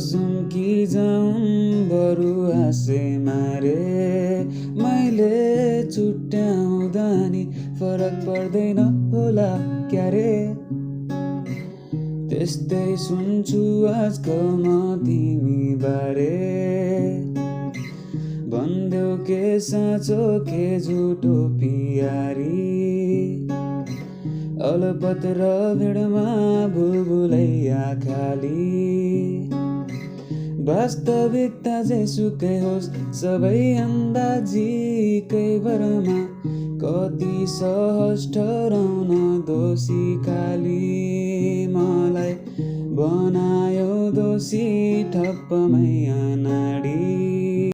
बसौँ कि जाउँ बरु हाँसे मारे मैले छुट्याउँदा नि फरक पर्दैन होला क्यारे त्यस्तै सुन्छु आजकल म तिमी बारे भन्देऊ के साँचो के झुटो पियारी अलपत र भिडमा भुलभुलैया खाली वास्तविकता जेसुकै होस् सबै अन्दाजीकै भरमा कति सहज ठहराउन दोषी खाली मलाई बनायो दोषी ठप्पमै अनाडी